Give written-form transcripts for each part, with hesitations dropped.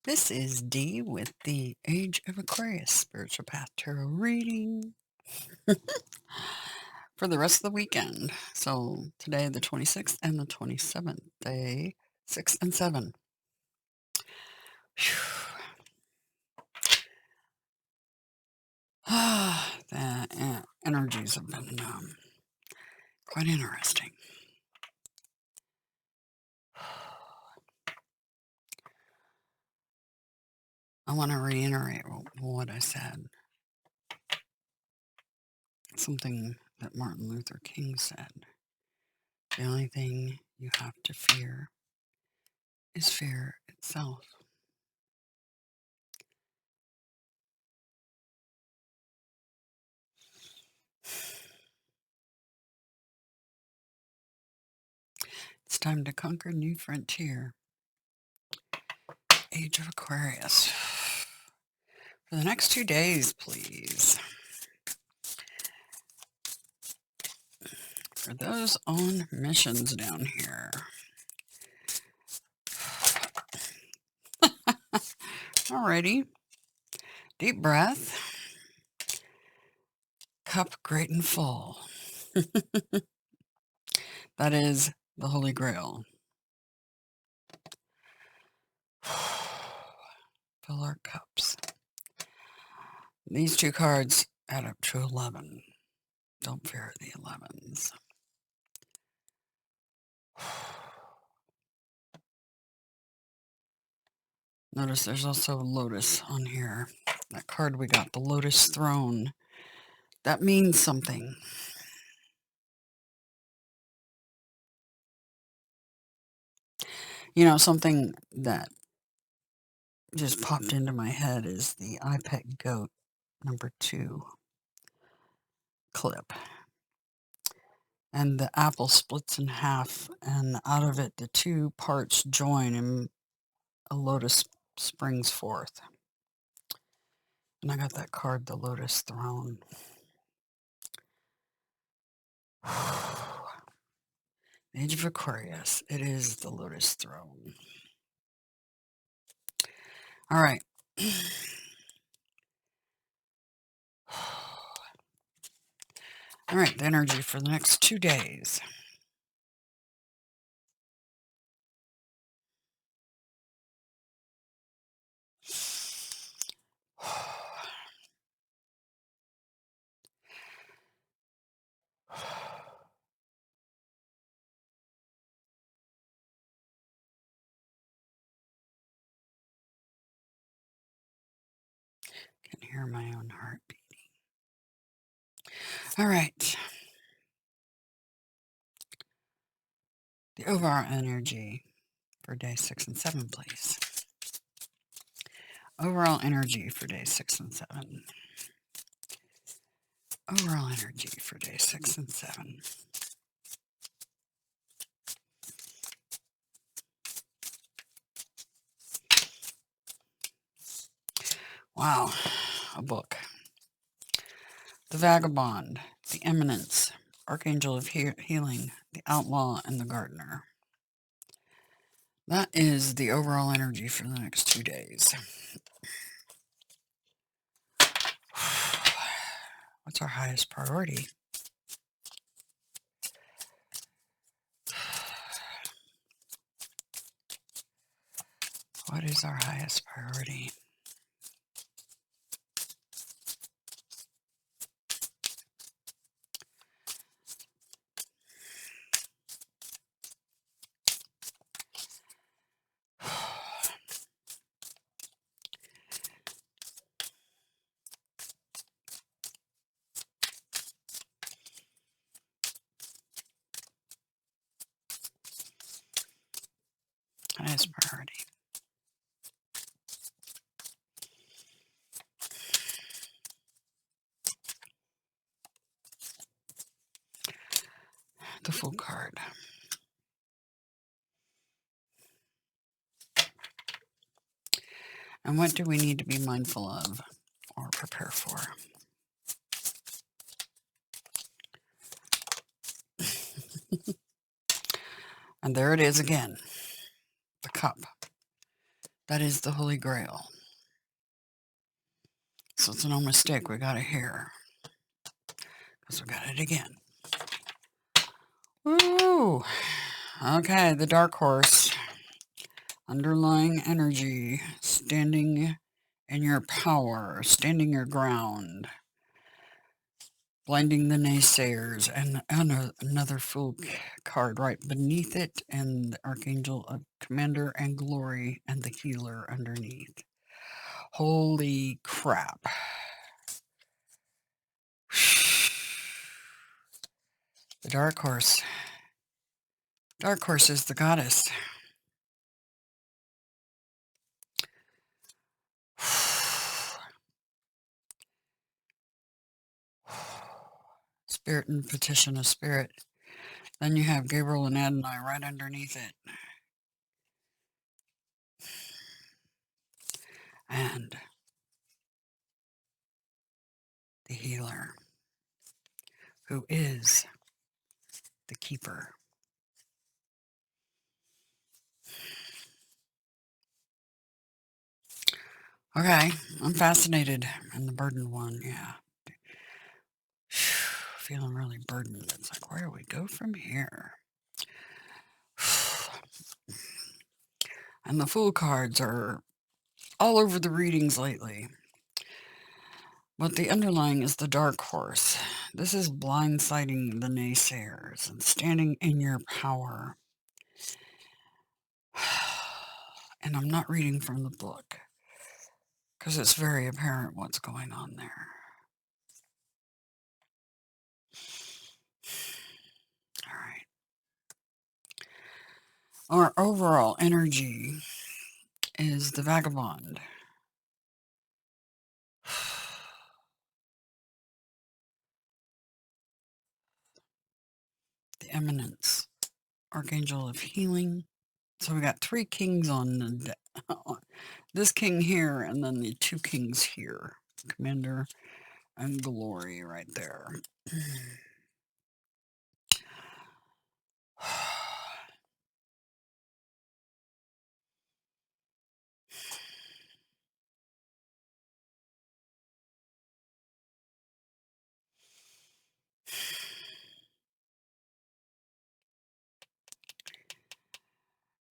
This is Dee with the Age of Aquarius Spiritual Path Tarot reading for the rest of the weekend. So today, the 26th and the 27th, day 6 and 7. The energies have been quite interesting. I want to reiterate what I said. Something that Martin Luther King said. The only thing you have to fear is fear itself. It's time to conquer new frontier. Age of Aquarius. For the next 2 days, please. For those on missions down here. Alrighty. Deep breath. Cup great and full. That is the Holy Grail. Fill our cups. These two cards add up to 11. Don't fear the 11s. Notice there's also a lotus on here. That card we got, the Lotus Throne. That means something. You know, something that just popped into my head is the I Pet Goat #2 clip. And the apple splits in half, and out of it, the two parts join, and a lotus springs forth. And I got that card, the Lotus Throne. Age of Aquarius. It is the Lotus Throne. All right. All right, the energy for the next 2 days. Can hear my own heart beating. All right. The overall energy for day 6 and 7, please. Overall energy for day 6 and 7. Overall energy for day 6 and 7. Wow, a book. The Vagabond, the Eminence, Archangel of Healing, the Outlaw, and the Gardener. That is the overall energy for the next 2 days. What's our highest priority? What is our highest priority? Highest priority. The Fool card. And what do we need to be mindful of or prepare for? And there it is again. The cup. That is the Holy Grail. So it's no mistake we got it here. Because we got it again. Woo! Okay, the dark horse. Underlying energy. Standing in your power. Standing your ground. Blinding the naysayers. And another Fool card right beneath it. And the Archangel of Commander and Glory. And the Healer underneath. Holy crap. The dark horse. Dark horse is the goddess. Spirit and petition of spirit. Then you have Gabriel and Adonai right underneath it. And the healer, who is the keeper. Okay, I'm fascinated. And the burdened one, yeah. Feeling really burdened. It's like, where do we go from here? And the Fool cards are all over the readings lately. But the underlying is the dark horse. This is blindsiding the naysayers and standing in your power. And I'm not reading from the book because it's very apparent what's going on there. All right. Our overall energy is the Vagabond. The Eminence. Archangel of Healing. So we got 3 kings on the this king here, and then the 2 kings here. Commander and Glory right there.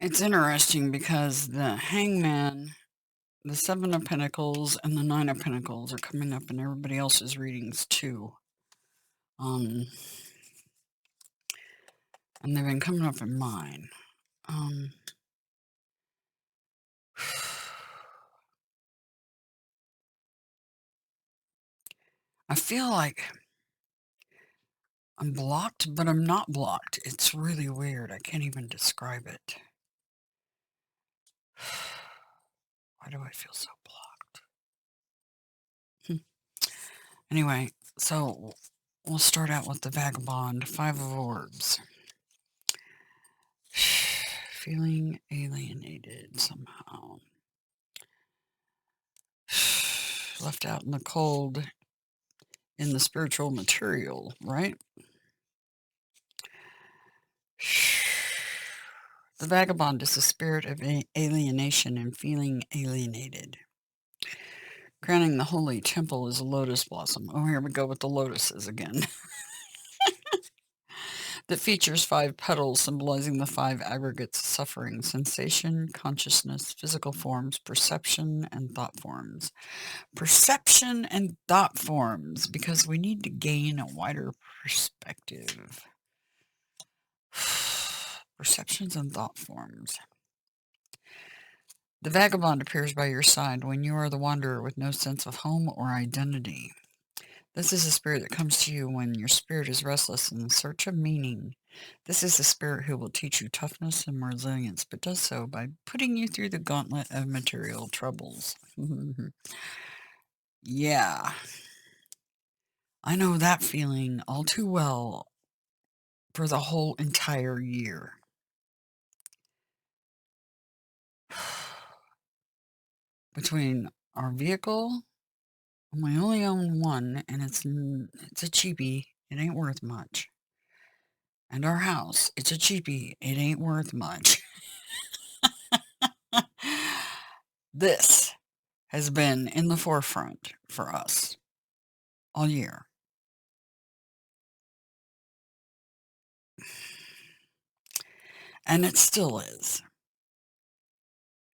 It's interesting because the Hangman, the 7 of Pentacles, and the 9 of Pentacles are coming up in everybody else's readings too. And they've been coming up in mine. I feel like I'm blocked, but I'm not blocked. It's really weird. I can't even describe it. Why do I feel so blocked? Anyway, so we'll start out with the Vagabond. 5 of Orbs. Feeling alienated somehow. Left out in the cold in the spiritual material, right? The Vagabond is the spirit of alienation and feeling alienated. Crowning the holy temple is a lotus blossom. Oh, here we go with the lotuses again. That features 5 petals symbolizing the 5 aggregates of suffering: sensation, consciousness, physical forms, perception, and thought forms. Perception and thought forms, because we need to gain a wider perspective. Perceptions and thought forms. The Vagabond appears by your side when you are the wanderer with no sense of home or identity. This is a spirit that comes to you when your spirit is restless and in search of meaning. This is the spirit who will teach you toughness and resilience, but does so by putting you through the gauntlet of material troubles. Yeah. I know that feeling all too well for the whole entire year. Between our vehicle, we only own one, and it's a cheapie. It ain't worth much. And our house, it's a cheapie. It ain't worth much. This has been in the forefront for us all year. And it still is.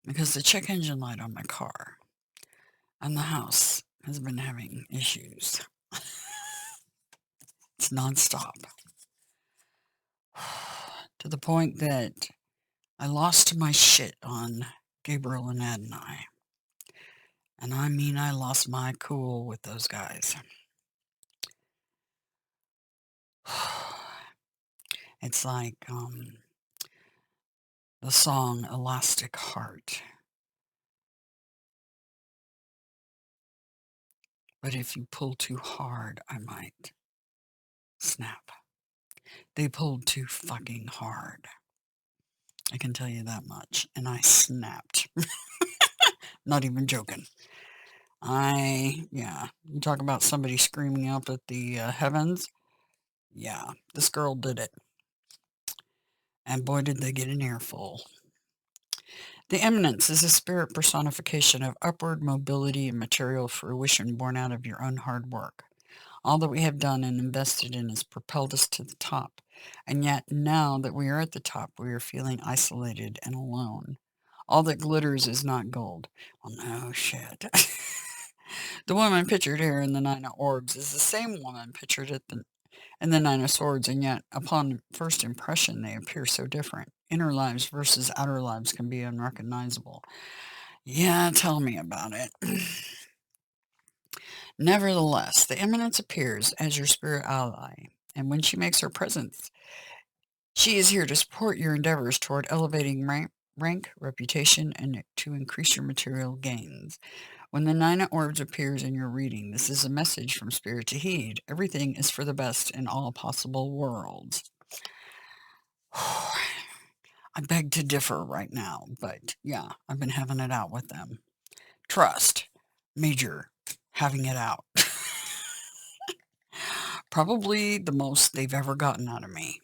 Because the check engine light on my car and the house has been having issues. It's nonstop. To the point that I lost my shit on Gabriel and Ed and I. And I mean, I lost my cool with those guys. It's like the song Elastic Heart. But if you pull too hard, I might snap. They pulled too fucking hard. I can tell you that much. And I snapped. Not even joking. Yeah. You talk about somebody screaming up at the heavens. Yeah, this girl did it. And boy, did they get an earful. The eminence is a spirit personification of upward mobility and material fruition born out of your own hard work. All that we have done and invested in has propelled us to the top. And yet, now that we are at the top, we are feeling isolated and alone. All that glitters is not gold. Well, no shit. The woman pictured here in the Nine of Orbs is the same woman pictured in the Nine of Swords, and yet, upon first impression, they appear so different. Inner lives versus outer lives can be unrecognizable. Yeah, tell me about it. Nevertheless, the eminence appears as your spirit ally, and when she makes her presence, she is here to support your endeavors toward elevating rank, reputation, and to increase your material gains. When the Nine of Orbs appears in your reading, this is a message from Spirit to heed. Everything is for the best in all possible worlds. I beg to differ right now, but yeah, I've been having it out with them. Trust. Major. Having it out. Probably the most they've ever gotten out of me.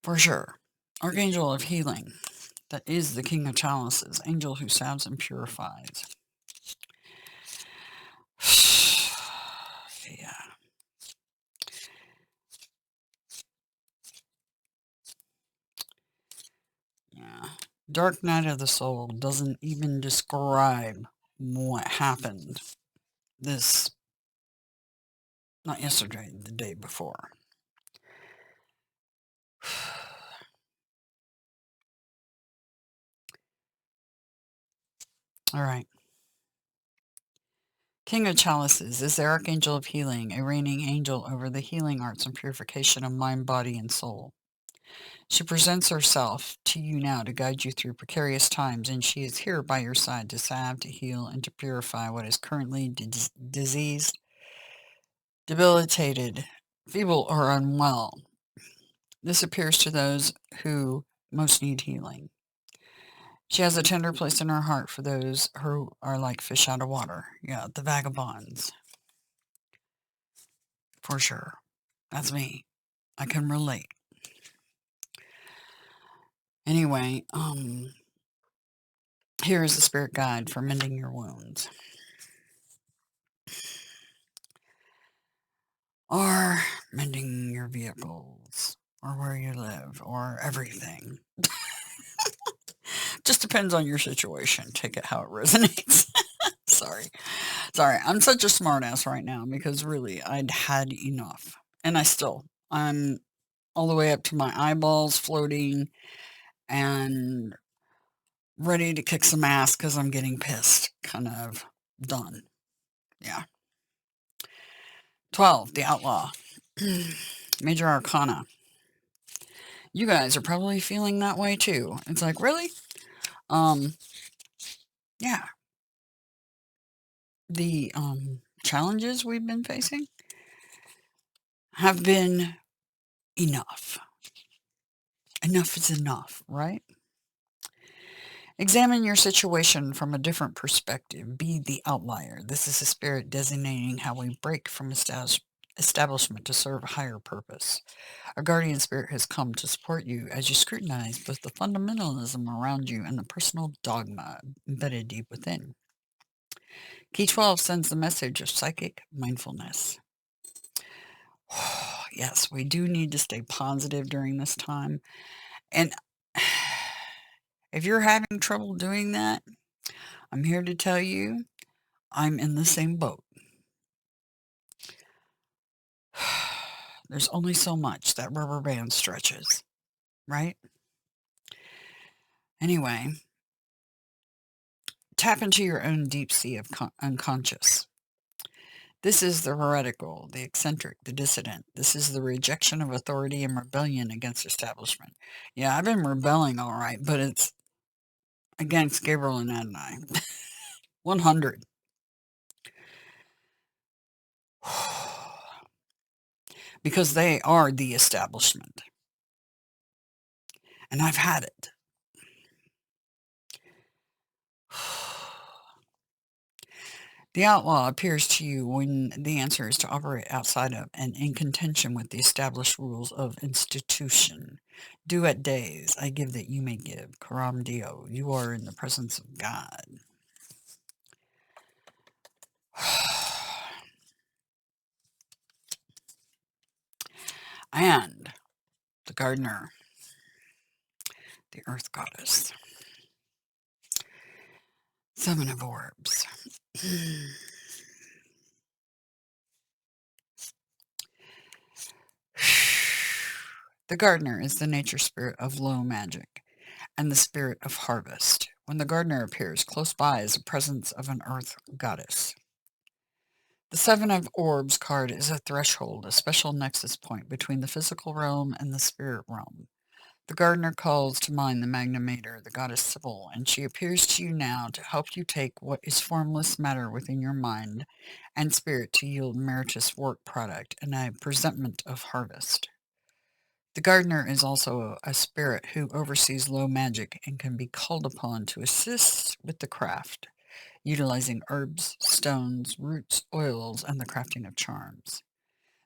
For sure. Archangel of Healing. That is the King of Chalices. Angel who salves and purifies. Yeah. Yeah. Dark Night of the Soul doesn't even describe what happened not yesterday, the day before. All right. King of Chalices is the Archangel of Healing, a reigning angel over the healing arts and purification of mind, body, and soul. She presents herself to you now to guide you through precarious times, and she is here by your side to salve, to heal, and to purify what is currently diseased, debilitated, feeble, or unwell. This appears to those who most need healing. She has a tender place in her heart for those who are like fish out of water. Yeah, the vagabonds. For sure. That's me. I can relate. Anyway, here is the spirit guide for mending your wounds. Or mending your vehicles. Or where you live. Or everything. Just depends on your situation. Take it how it resonates. Sorry. I'm such a smartass right now because really I'd had enough. And I'm all the way up to my eyeballs floating and ready to kick some ass because I'm getting pissed. Kind of done. Yeah. 12, the Outlaw. Major Arcana. You guys are probably feeling that way too. It's like, really? Yeah. The challenges we've been facing have been enough. Enough is enough, right? Examine your situation from a different perspective. Be the outlier. This is a spirit designating how we break from establishment to serve a higher purpose. A guardian spirit has come to support you as you scrutinize both the fundamentalism around you and the personal dogma embedded deep within. Key 12 sends the message of psychic mindfulness. Yes, we do need to stay positive during this time. And if you're having trouble doing that, I'm here to tell you I'm in the same boat. There's only so much that rubber band stretches, right? Anyway, tap into your own deep sea of unconscious. This is the heretical, the eccentric, the dissident. This is the rejection of authority and rebellion against establishment. Yeah, I've been rebelling all right, but it's against Gabriel and Adonai. 100. Because they are the establishment. And I've had it. The outlaw appears to you when the answer is to operate outside of and in contention with the established rules of institution. Duet days, I give that you may give. Karam Dio, you are in the presence of God. And the gardener, the earth goddess. 7 of orbs. The gardener is the nature spirit of low magic and the spirit of harvest. When the gardener appears, close by is the presence of an earth goddess. The 7 of orbs card is a threshold, a special nexus point between the physical realm and the spirit realm. The gardener calls to mind the Magna Mater, the goddess Sybil, and she appears to you now to help you take what is formless matter within your mind and spirit to yield meritorious work product and a presentment of harvest. The gardener is also a spirit who oversees low magic and can be called upon to assist with the craft, utilizing herbs, stones, roots, oils, and the crafting of charms.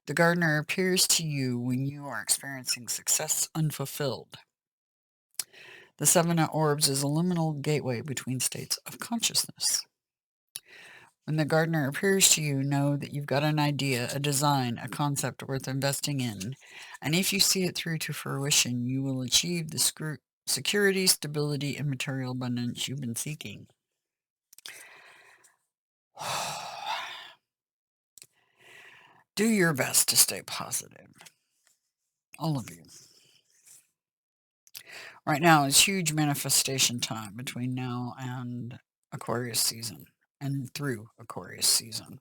The gardener appears to you when you are experiencing success unfulfilled. The 7 of orbs is a liminal gateway between states of consciousness. When the gardener appears to you, know that you've got an idea, a design, a concept worth investing in, and if you see it through to fruition, you will achieve the security, stability, and material abundance you've been seeking. Do your best to stay positive. All of you. Right now is huge manifestation time between now and Aquarius season and through Aquarius season.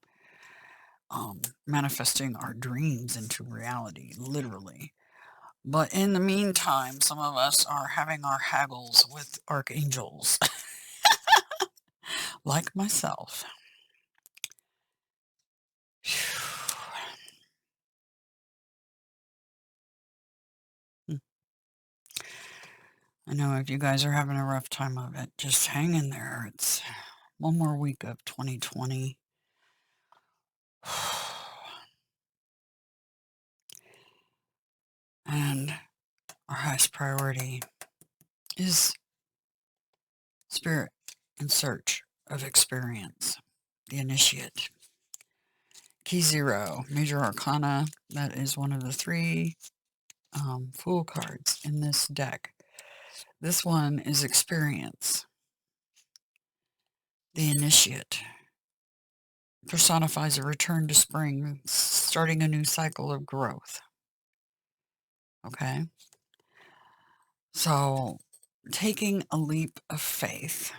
Manifesting our dreams into reality, literally. But in the meantime, some of us are having our haggles with archangels, like myself. I know if you guys are having a rough time of it, just hang in there. It's one more week of 2020. And our highest priority is spirit in search of experience, the initiate. Key 0, Major Arcana, that is one of the 3 Fool cards in this deck. This one is experience. The initiate personifies a return to spring, starting a new cycle of growth. Okay? So, taking a leap of faith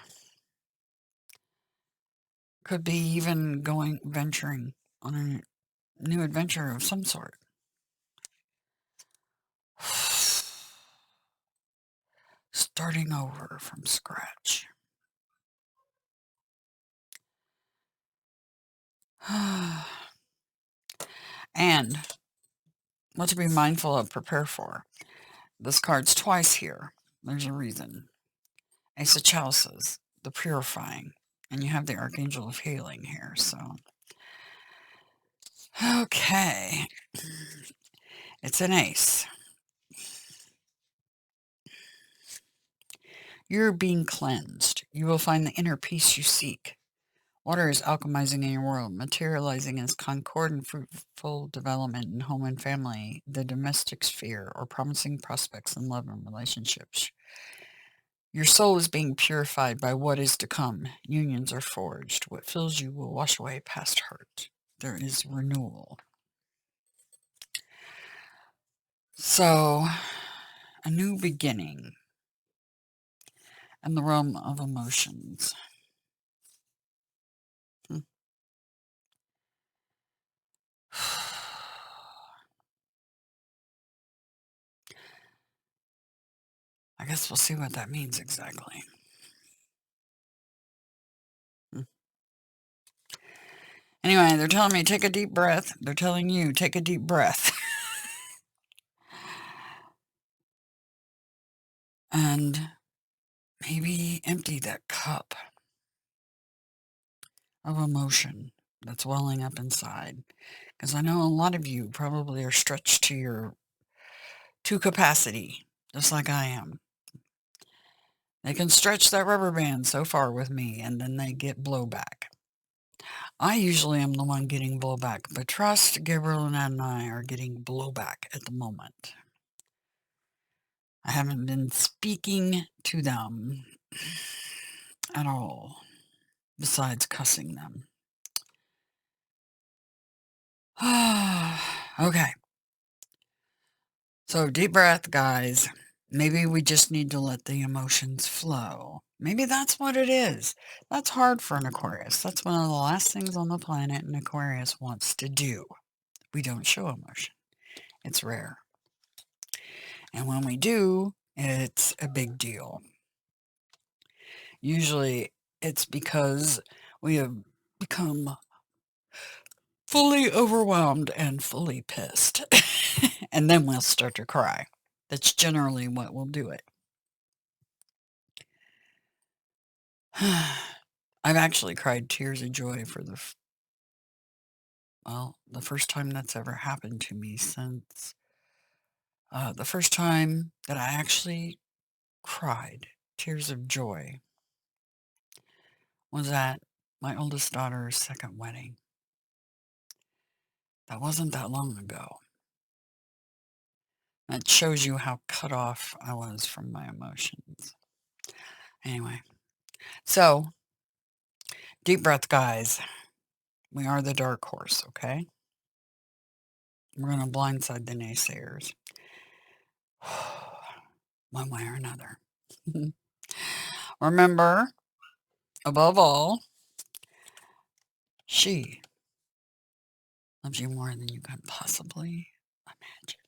could be even venturing on a new adventure of some sort. Starting over from scratch. And what to be mindful of, prepare for. This card's twice here. There's a reason. Ace of Chalices, the purifying. And you have the Archangel of Healing here, so. Okay. It's an ace. You're being cleansed. You will find the inner peace you seek. Water is alchemizing in your world, materializing as concord and fruitful development in home and family, the domestic sphere, or promising prospects in love and relationships. Your soul is being purified by what is to come. Unions are forged. What fills you will wash away past hurt. There is renewal. So, a new beginning in the realm of emotions. I guess we'll see what that means exactly. Anyway, they're telling me take a deep breath. They're telling you take a deep breath. And maybe empty that cup of emotion that's welling up inside. Because I know a lot of you probably are stretched to capacity, just like I am. They can stretch that rubber band so far with me, and then they get blowback. I usually am the one getting blowback, but trust, Gabriel and I are getting blowback at the moment. I haven't been speaking to them at all, besides cussing them. Okay. So deep breath, guys. Maybe we just need to let the emotions flow. Maybe that's what it is. That's hard for an Aquarius. That's one of the last things on the planet an Aquarius wants to do. We don't show emotion. It's rare. And when we do, it's a big deal. Usually it's because we have become fully overwhelmed and fully pissed. And then we'll start to cry. That's generally what will do it. I've actually cried tears of joy for the first time that's ever happened to me since the first time that I actually cried tears of joy was at my oldest daughter's second wedding. That wasn't that long ago. That shows you how cut off I was from my emotions. Anyway, so deep breath, guys. We are the dark horse, okay? We're going to blindside the naysayers. One way or another. Remember, above all, she loves you more than you can possibly imagine.